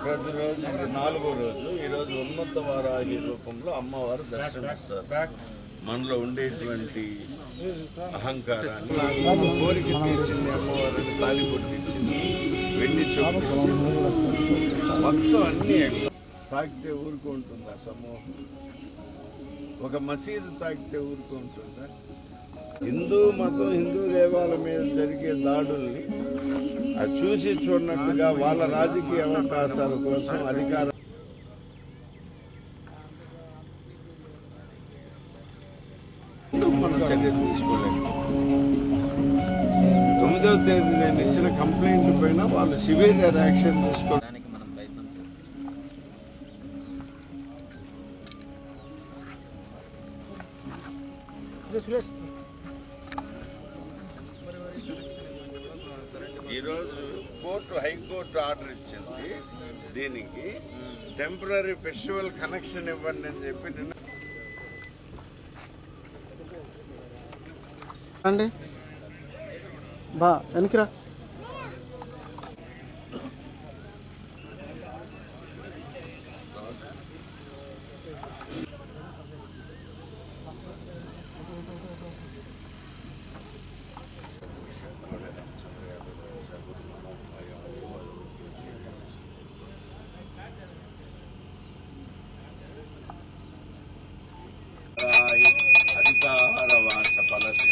ప్రతిరోజు ఇది 4వ రోజు. ఈరోజు ఉన్నత వారాహి రూపంలో అమ్మవారు దర్శనమిస్తారు. మనలో ఉండేటువంటి అహంకారాన్ని కోరిక తీర్చింది అమ్మవారిని, తాలిబొట్టు ఇచ్చింది, వెండి చొప్పు మొత్తం అన్నీ తాకితే ఊరుకుంటుంది ఆ సమూహం. ఒక మసీదు తాకితే ఊరుకుంటుందా? హిందూ మతం, హిందూ దేవాలయం మీద జరిగే దాడుల్ని అది చూసి చూడనట్టుగా వాళ్ళ రాజకీయ అవకాశాల కోసం అధికారం మనం చర్య తీసుకోలేము. 9వ తేదీ నేను ఇచ్చిన కంప్లైంట్ పైన వాళ్ళు సివియర్ యాక్షన్ తీసుకోవడానికి మనం ప్రయత్నం చేస్తాం. ఈరోజు హైకోర్టు ఆర్డర్ ఇచ్చింది. దీనికి టెంపరీ ఫెస్టివల్ కనెక్షన్ ఇవ్వండి అని చెప్పి నిన్న అండి బా వెనక్కిరా. అధికార వార్త ఫలసి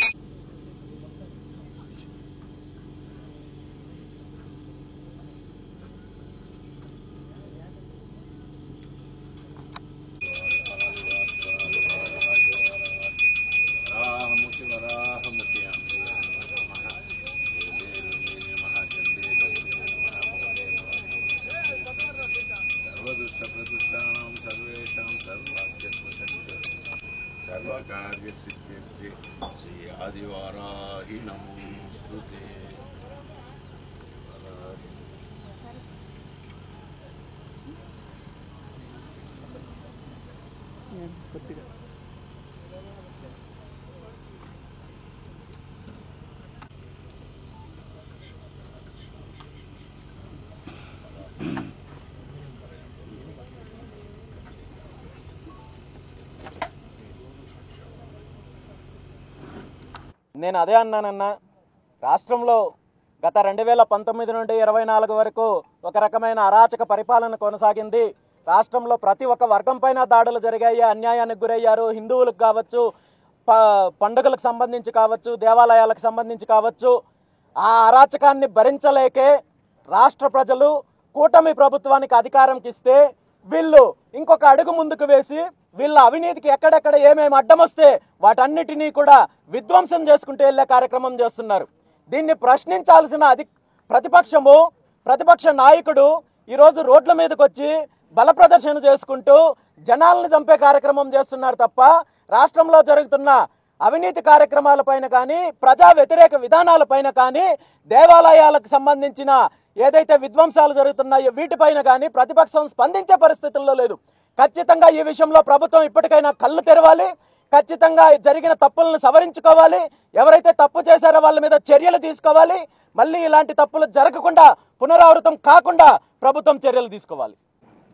సర్వకార్యసిద్ధిర్దే శ్రీ ఆదివారాహి నమోస్తుతే. నేను అదే అన్నానన్నా. రాష్ట్రంలో గత 2019 నుండి 24 వరకు ఒక రకమైన అరాచక పరిపాలన కొనసాగింది. రాష్ట్రంలో ప్రతి ఒక్క వర్గం పైన దాడులు జరిగాయి, అన్యాయానికి గురయ్యారు. హిందువులకు కావచ్చు, పండుగలకు సంబంధించి కావచ్చు, దేవాలయాలకు సంబంధించి కావచ్చు. ఆ అరాచకాన్ని భరించలేకే రాష్ట్ర ప్రజలు కూటమి ప్రభుత్వానికి అధికారంకి ఇస్తే వీళ్ళు ఇంకొక అడుగు ముందుకు వేసి వీళ్ళ అవినీతికి ఎక్కడెక్కడ ఏమేమి అడ్డం వస్తే వాటన్నిటినీ కూడా విధ్వంసం చేసుకుంటూ వెళ్ళే కార్యక్రమం చేస్తున్నారు. దీన్ని ప్రశ్నించాల్సిన ప్రతిపక్ష నాయకుడు ఈరోజు రోడ్ల మీదకి వచ్చి బల ప్రదర్శన చేసుకుంటూ జనాలను చంపే కార్యక్రమం చేస్తున్నారు తప్ప రాష్ట్రంలో జరుగుతున్న అవినీతి కార్యక్రమాలపైన కానీ, ప్రజా వ్యతిరేక విధానాలపైన కానీ, దేవాలయాలకు సంబంధించిన ఏదైతే విధ్వంసాలు జరుగుతున్నాయో వీటిపైన కానీ ప్రతిపక్షం స్పందించే పరిస్థితుల్లో లేదు. ఖచ్చితంగా ఈ విషయంలో ప్రభుత్వం ఇప్పటికైనా కళ్ళు తెరవాలి. ఖచ్చితంగా జరిగిన తప్పులను సవరించుకోవాలి. ఎవరైతే తప్పు చేశారో వాళ్ళ మీద చర్యలు తీసుకోవాలి. మళ్ళీ ఇలాంటి తప్పులు జరగకుండా, పునరావృతం కాకుండా ప్రభుత్వం చర్యలు తీసుకోవాలి.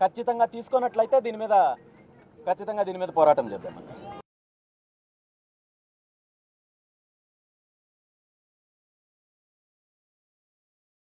ఖచ్చితంగా తీసుకున్నట్లయితే దీని మీద పోరాటం చేద్దాం.